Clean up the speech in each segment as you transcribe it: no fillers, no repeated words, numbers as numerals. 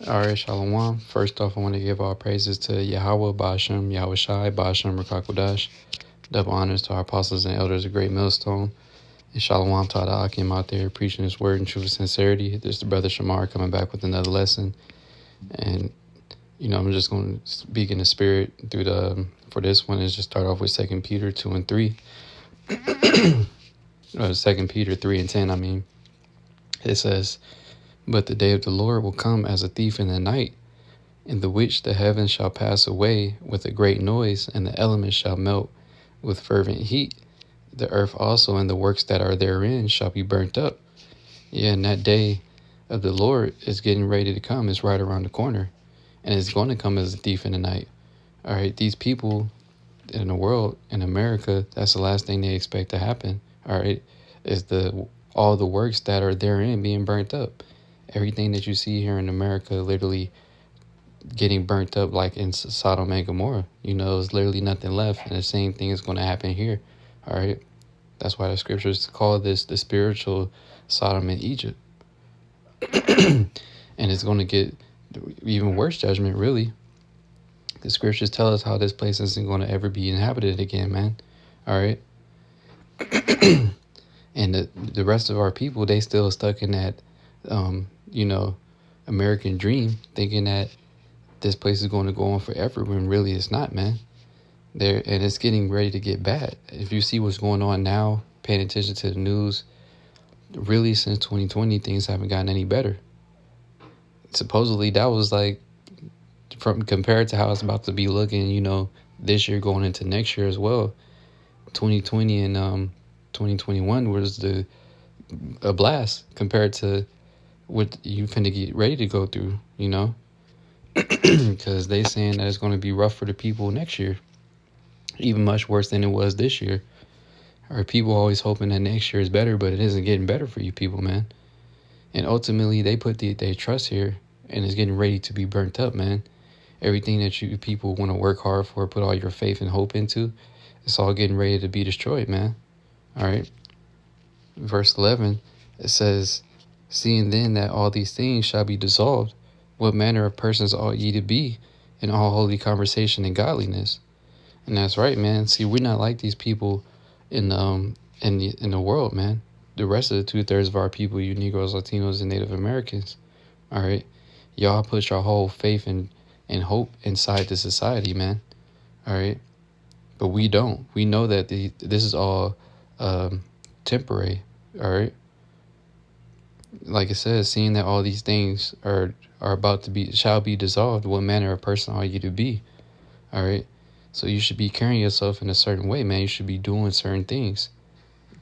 All right, Shalom. First off, I want to give all praises to Yahweh, Bashem, Yahweh Shai, Bashem, Rakakwadash. Double honors to our apostles and elders of Great Millstone. And Shalom to all the Akim out there preaching his word in truth and sincerity. This is the brother Shamar coming back with another lesson. And, I'm just going to speak in the spirit through for this one is just start off with 2 Peter 2 and 3. 2 Peter 3 and 10, I mean. It says, "But the day of the Lord will come as a thief in the night, in the which the heavens shall pass away with a great noise, and the elements shall melt with fervent heat. The earth also and the works that are therein shall be burnt up." Yeah, and that day of the Lord is getting ready to come. It's right around the corner, and it's going to come as a thief in the night. All right, these people in the world, in America, that's the last thing they expect to happen. All right, is all the works that are therein being burnt up. Everything that you see here in America literally getting burnt up like in Sodom and Gomorrah. There's literally nothing left, and the same thing is going to happen here. All right, that's why the scriptures call this the spiritual Sodom and Egypt. And it's going to get even worse judgment, really. The scriptures tell us how this place isn't going to ever be inhabited again, man. All right. And the rest of our people, they still stuck in that American dream, thinking that this place is going to go on forever, when really it's not, man. And it's getting ready to get bad. If you see what's going on now, paying attention to the news, really since 2020, things haven't gotten any better. Supposedly, that was like, from compared to how it's about to be looking, this year going into next year as well. 2020 and 2021 was a blast compared to what you finna get ready to go through, because they saying that it's going to be rough for the people next year, even much worse than it was this year. Or people always hoping that next year is better, but it isn't getting better for you people, man. And ultimately, they put their trust here, and it's getting ready to be burnt up, man. Everything that you people want to work hard for, put all your faith and hope into, it's all getting ready to be destroyed, man. All right. Verse 11, it says, "Seeing then that all these things shall be dissolved, what manner of persons ought ye to be in all holy conversation and godliness?" And that's right, man. See, we're not like these people in the world, man. The rest of the 2/3 of our people, you Negroes, Latinos, and Native Americans, all right, y'all put your whole faith and hope inside the society, man. All right, but we don't. We know that this is all temporary. All right, like it says, seeing that all these things are about to shall be dissolved, what manner of person are you to be? All right, so you should be carrying yourself in a certain way, man. You should be doing certain things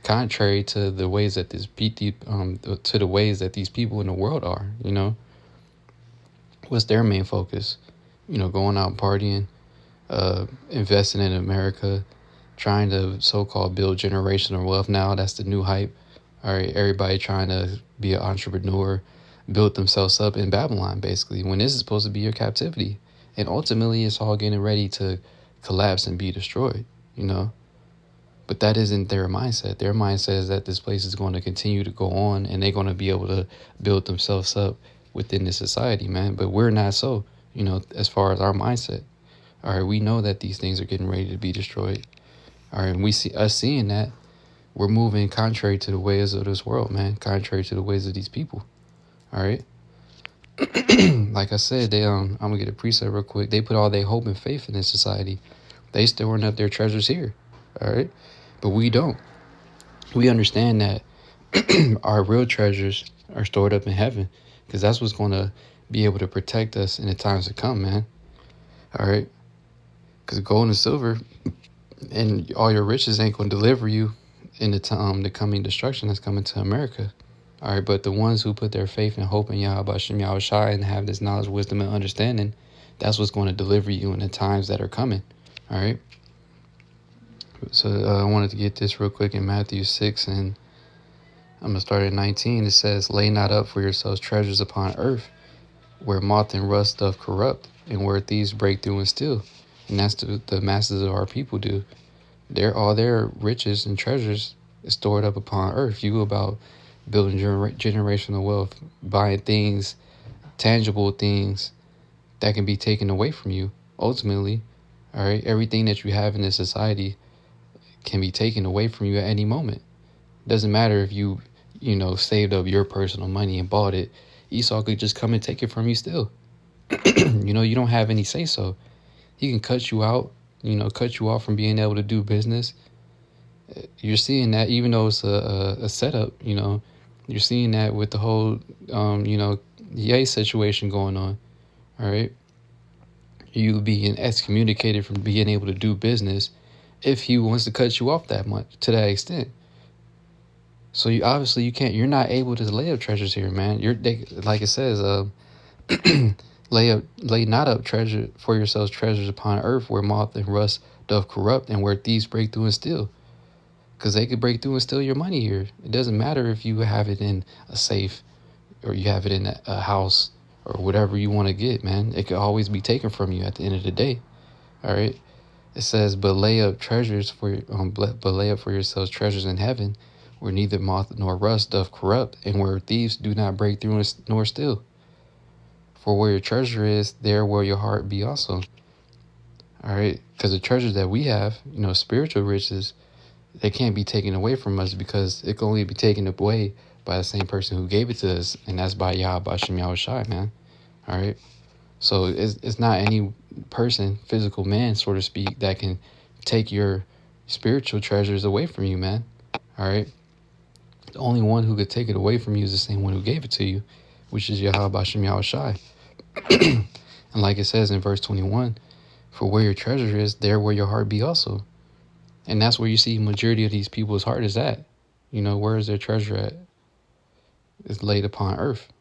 contrary to the ways that to the ways that these people in the world are. What's their main focus? Going out partying, investing in America, trying to so-called build generational wealth. Now that's the new hype. All right, everybody trying to be an entrepreneur, build themselves up in Babylon, basically, when this is supposed to be your captivity. And ultimately, it's all getting ready to collapse and be destroyed, But that isn't their mindset. Their mindset is that this place is going to continue to go on, and they're going to be able to build themselves up within the society, man. But we're not so, as far as our mindset. All right, we know that these things are getting ready to be destroyed. All right, and we see us seeing that, we're moving contrary to the ways of this world, man, contrary to the ways of these people. All right. Like I said, I'm gonna get a precept real quick. They put all their hope and faith in this society. They storing up their treasures here. All right. But we don't. We understand that our real treasures are stored up in heaven, because that's what's going to be able to protect us in the times to come, man. All right. Because gold and silver and all your riches ain't going to deliver you in the coming destruction that's coming to America. All right, but the ones who put their faith and hope in Yahweh Shem Yahweh Shai and have this knowledge, wisdom, and understanding, that's what's going to deliver you in the times that are coming. All right. So I wanted to get this real quick in Matthew 6, and I'm going to start at 19. It says, "Lay not up for yourselves treasures upon earth, where moth and rust doth corrupt, and where thieves break through and steal." And that's the masses of our people do. All their riches and treasures is stored up upon earth. You go about building generational wealth, buying things tangible things that can be taken away from you ultimately. All right, everything that you have in this society can be taken away from you at any moment. Doesn't matter if you saved up your personal money and bought it. Esau could just come and take it from you still. You don't have any say so. He can cut you out, cut you off from being able to do business. You're seeing that even though it's a setup, you're seeing that with the whole, Ye situation going on. All right. You being excommunicated from being able to do business if he wants to cut you off that much to that extent. So you can't. You're not able to lay up treasures here, man. Like it says, lay not up treasure for yourselves treasures upon earth where moth and rust doth corrupt and where thieves break through and steal. Because they could break through and steal your money here. It doesn't matter if you have it in a safe or you have it in a house or whatever you want to get, man. It could always be taken from you at the end of the day. All right. It says, but lay up for yourselves treasures in heaven, where neither moth nor rust doth corrupt, and where thieves do not break through nor steal. For where your treasure is, there will your heart be also. All right, because the treasures that we have, spiritual riches, they can't be taken away from us because it can only be taken away by the same person who gave it to us, and that's by Yahweh Shem Yahushai, man. All right, so it's not any person, physical man, so to speak, that can take your spiritual treasures away from you, man. All right, the only one who could take it away from you is the same one who gave it to you, which is Yahweh Shem Yahushai. And like it says in verse 21, for where your treasure is, there will your heart be also. And that's where you see majority of these people's heart is at. Where is their treasure at? It's laid upon earth,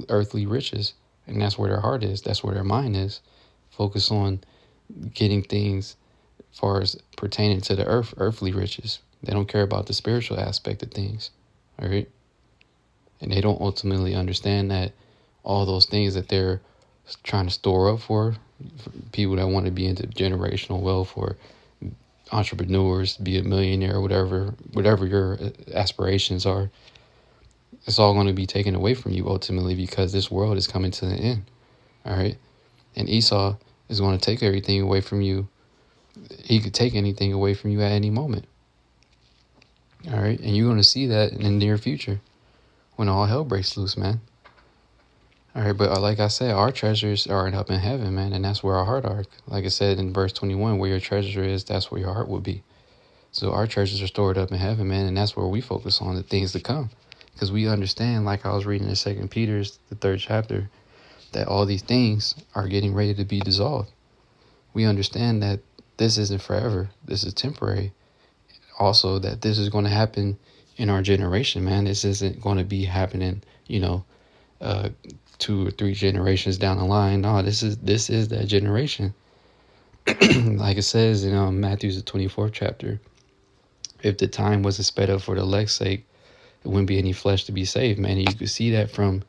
earthly riches. And that's where their heart is. That's where their mind is. Focus on getting things as far as pertaining to the earthly riches. They don't care about the spiritual aspect of things. All right. And they don't ultimately understand that all those things that they're trying to store up for people that want to be into generational wealth or entrepreneurs, be a millionaire, whatever your aspirations are, it's all going to be taken away from you ultimately because this world is coming to the end. All right. And Esau is going to take everything away from you. He could take anything away from you at any moment. All right. And you're going to see that in the near future when all hell breaks loose, man. All right. But like I said, our treasures are up in heaven, man. And that's where our heart are. Like I said in verse 21, where your treasure is, that's where your heart will be. So our treasures are stored up in heaven, man. And that's where we focus on the things to come. Because we understand, like I was reading in 2 Peter, the 3rd chapter, that all these things are getting ready to be dissolved. We understand that this isn't forever. This is temporary. Also, that this is going to happen in our generation, man. This isn't going to be happening, 2 or 3 generations down the line. No, this is that generation. Like it says in Matthew, the 24th chapter, if the time wasn't sped up for the elect's sake, it wouldn't be any flesh to be saved, man. And you could see that from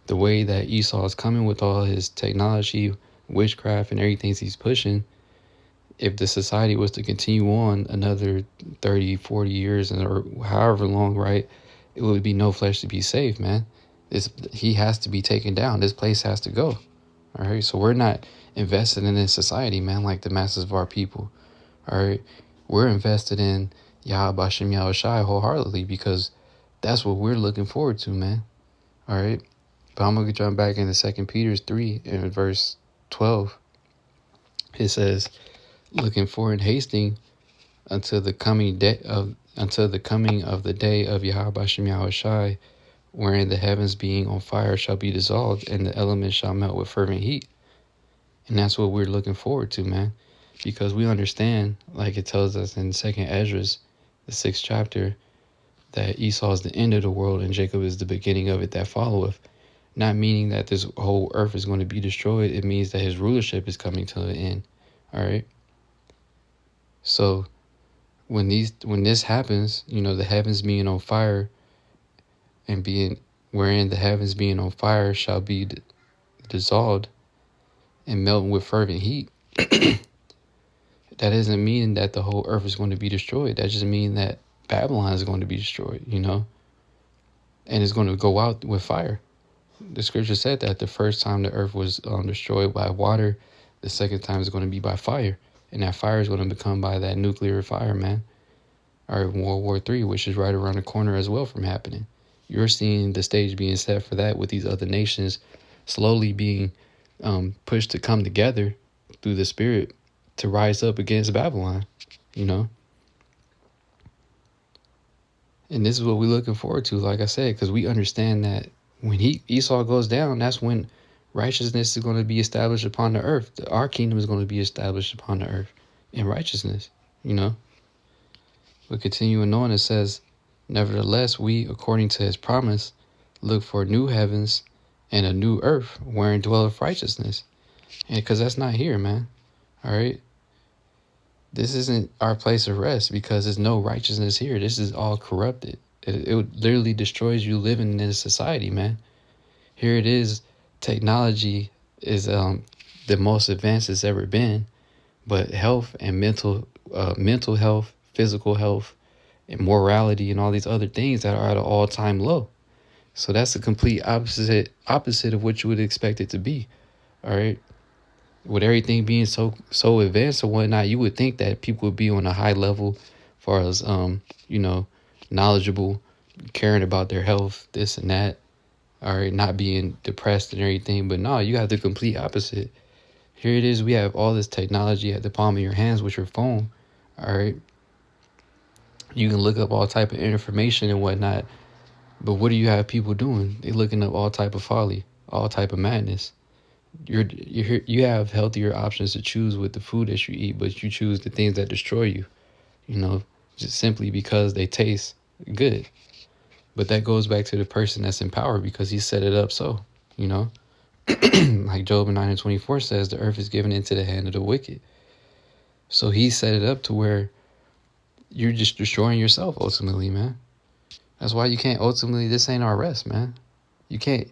the way that Esau is coming with all his technology, witchcraft, and everything he's pushing. If the society was to continue on another 30, 40 years or however long, right, it would be no flesh to be saved, man. He has to be taken down. This place has to go. All right. So we're not invested in this society, man, like the masses of our people. All right. We're invested in Yahweh Shem Yahushai wholeheartedly because that's what we're looking forward to, man. All right. But I'm going to jump back into 2 Peter 3 in verse 12. It says, looking forward and hasting until the coming of the day of Yahweh Shem Yahushai, wherein the heavens being on fire shall be dissolved and the elements shall melt with fervent heat. And that's what we're looking forward to, man. Because we understand, like it tells us in 2nd Ezra, the 6th chapter, that Esau is the end of the world and Jacob is the beginning of it that followeth. Not meaning that this whole earth is going to be destroyed. It means that his rulership is coming to an end. All right. So when this happens, the heavens being on fire and wherein the heavens being on fire shall be dissolved and melt with fervent heat. That doesn't mean that the whole earth is going to be destroyed. That just means that Babylon is going to be destroyed, and it's going to go out with fire. The scripture said that the first time the earth was destroyed by water, the second time is going to be by fire. And that fire is going to become by that nuclear fire, man. Or World War III, which is right around the corner as well from happening. You're seeing the stage being set for that with these other nations slowly being pushed to come together through the Spirit to rise up against Babylon, you know? And this is what we're looking forward to, like I said, because we understand that when Esau goes down, that's when righteousness is going to be established upon the earth. Our kingdom is going to be established upon the earth in righteousness, you know? But continuing on, it says, nevertheless, we, according to his promise, look for new heavens and a new earth wherein dwelleth righteousness. And because that's not here, man. All right. This isn't our place of rest because there's no righteousness here. This is all corrupted. It literally destroys you living in this society, man. Here it is. Technology is the most advanced it's ever been, but health and mental health, physical health, and morality and all these other things that are at an all-time low. So that's the complete opposite of what you would expect it to be. All right. With everything being so advanced and whatnot, you would think that people would be on a high level as far as knowledgeable, caring about their health, this and that, all right, not being depressed and everything. But no, you have the complete opposite. Here it is, we have all this technology at the palm of your hands with your phone. All right. You can look up all type of information and whatnot. But what do you have people doing? They looking up all type of folly, all type of madness. You have healthier options to choose with the food that you eat, but you choose the things that destroy you, just simply because they taste good. But that goes back to the person that's in power because he set it up so, like Job 9:24 says, the earth is given into the hand of the wicked. So he set it up to where you're just destroying yourself ultimately, man. That's why you can't ultimately, this ain't our rest, man. You can't.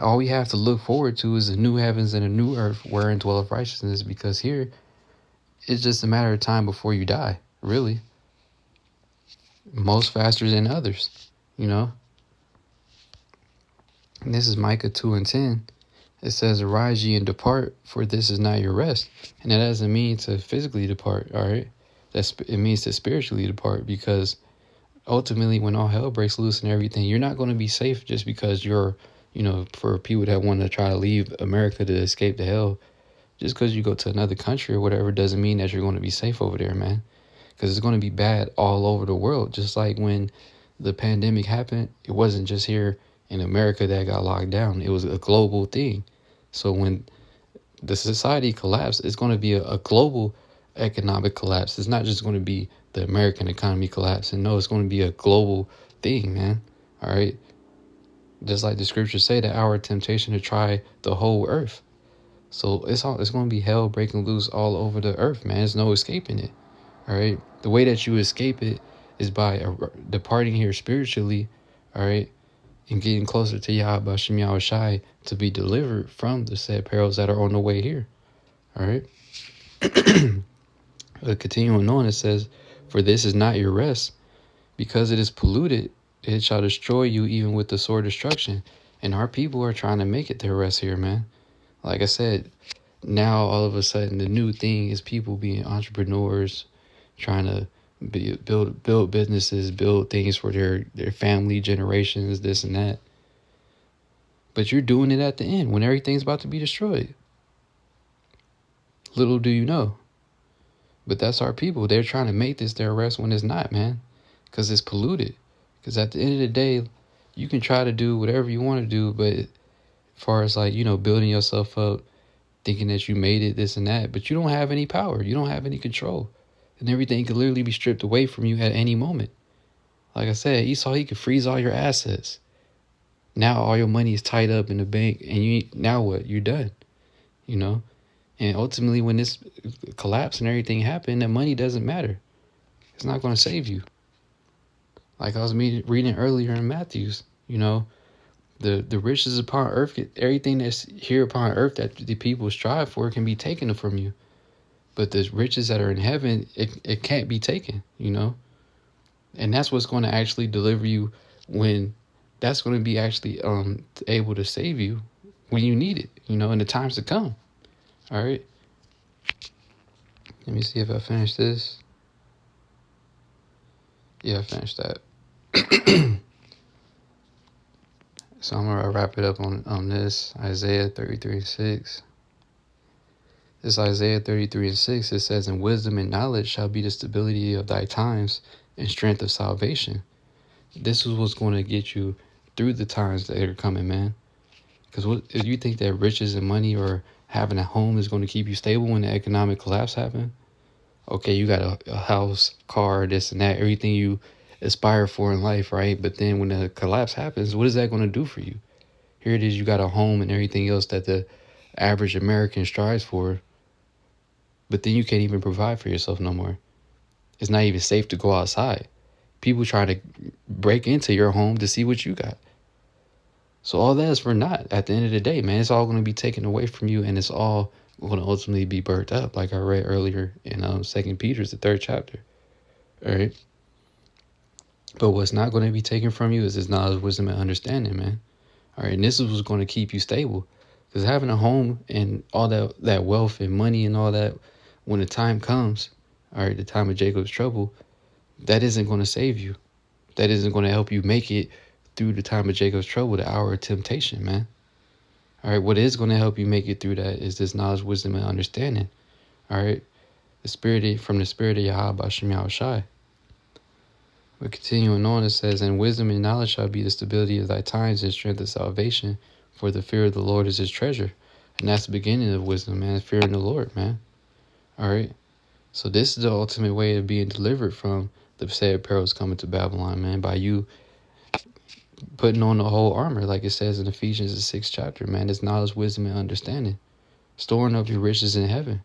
All we have to look forward to is a new heavens and a new earth wherein dwelleth righteousness, because here it's just a matter of time before you die, really. Most faster than others, And this is Micah 2:10. It says, arise ye and depart, for this is not your rest. And that doesn't mean to physically depart, all right? It means to spiritually depart, because ultimately when all hell breaks loose and everything, you're not going to be safe just because you're for people that want to try to leave America to escape the hell, just because you go to another country or whatever doesn't mean that you're going to be safe over there, man. Because it's going to be bad all over the world. Just like when the pandemic happened, it wasn't just here in America that got locked down. It was a global thing. So when the society collapsed, it's going to be a global economic collapse. It's not just going to be the American economy collapsing. No, it's going to be a global thing, man. All right. Just like the scriptures say, that our temptation to try the whole earth. So it's going to be hell breaking loose all over the earth, man. There's no escaping it. All right. The way that you escape it is by departing here spiritually. All right. And getting closer to Yahweh Shem Yahweh Shai to be delivered from the said perils that are on the way here. All right. But continuing on, it says, for this is not your rest, because it is polluted. It shall destroy you even with the sword destruction. And our people are trying to make it their rest here, man. Like I said, now all of a sudden the new thing is people being entrepreneurs, trying to build businesses, build things for their family generations, this and that. But you're doing it at the end when everything's about to be destroyed. Little do you know. But that's our people. They're trying to make this their rest when it's not, man. Because it's polluted. Because at the end of the day, you can try to do whatever you want to do, but as far as building yourself up, thinking that you made it, this and that, but you don't have any power. You don't have any control. And everything could literally be stripped away from you at any moment. Like I said, Esau, he could freeze all your assets. Now all your money is tied up in the bank, and now what? You're done. And ultimately when this collapse and everything happened, that money doesn't matter. It's not going to save you. Like I was reading earlier in Matthews, the riches upon earth, everything that's here upon earth that the people strive for can be taken from you. But the riches that are in heaven, it can't be taken, And that's what's going to actually deliver you when that's going to be actually able to save you when you need it, in the times to come. All right. Let me see if I finished this. Yeah, I finished that. So I'm going to wrap it up on this. Isaiah 33:6. This Isaiah 33:6. It says, "And wisdom and knowledge shall be the stability of thy times and strength of salvation." This is what's going to get you through the times that are coming, man. Because if you think that riches and money or having a home is going to keep you stable when the economic collapse happens, okay, you got a house, car, this and that, everything you aspire for in life, right? But then when the collapse happens, what is that going to do for you? Here it is, you got a home and everything else that the average American strives for, but then you can't even provide for yourself no more. It's not even safe to go outside. People try to break into your home to see what you got. So all that is for naught at the end of the day, man. It's all going to be taken away from you, and it's all going to ultimately be burnt up, like I read earlier in 2 Peter, the 3rd chapter. All right. But what's not going to be taken from you is this knowledge, wisdom, and understanding, man. All right. And this is what's going to keep you stable. Because having a home and all that wealth and money and all that, when the time comes, all right, the time of Jacob's trouble, that isn't going to save you. That isn't going to help you make it through the time of Jacob's trouble, the hour of temptation, man. All right, what is going to help you make it through that is this knowledge, wisdom, and understanding. All right, from the spirit of Yahweh Hashem Yahushai. But continuing on, it says, "And wisdom and knowledge shall be the stability of thy times and strength of salvation, for the fear of the Lord is his treasure." And that's the beginning of wisdom, man, fearing the Lord, man. All right, so this is the ultimate way of being delivered from the said perils coming to Babylon, man, by you putting on the whole armor, like it says in Ephesians, the 6th chapter, man. It's knowledge, wisdom, and understanding. Storing up your riches in heaven.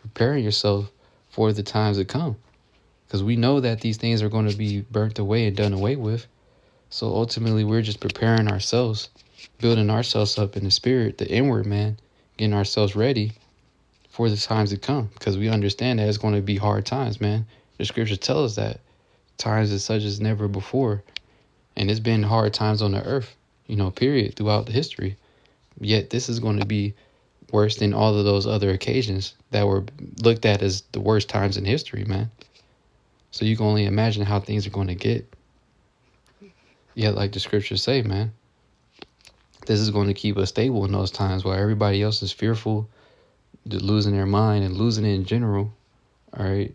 Preparing yourself for the times to come. Because we know that these things are going to be burnt away and done away with. So ultimately, we're just preparing ourselves, building ourselves up in the spirit, the inward man, getting ourselves ready for the times to come. Because we understand that it's going to be hard times, man. The scriptures tell us that. Times as such as never before. And it's been hard times on the earth, period, throughout the history. Yet this is going to be worse than all of those other occasions that were looked at as the worst times in history, man. So you can only imagine how things are going to get. Yet, like the scriptures say, man, this is going to keep us stable in those times while everybody else is fearful, losing their mind and losing it in general. All right.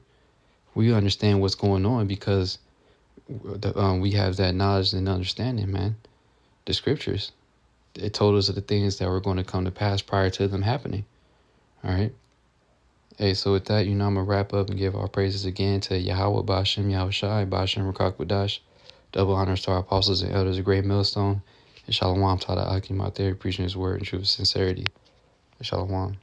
We understand what's going on because we have that knowledge and understanding, man. The scriptures, it told us of the things that were going to come to pass prior to them happening. All right. Hey, so with that, I'm going to wrap up and give our praises again to Yahweh, Ba'ashem, Yahushai, Ba'ashem, Rakak Wadash. Double honors to our apostles and elders, a great millstone. And Shalom, Tada Akim out there, preaching his word in truth and sincerity. Shalom.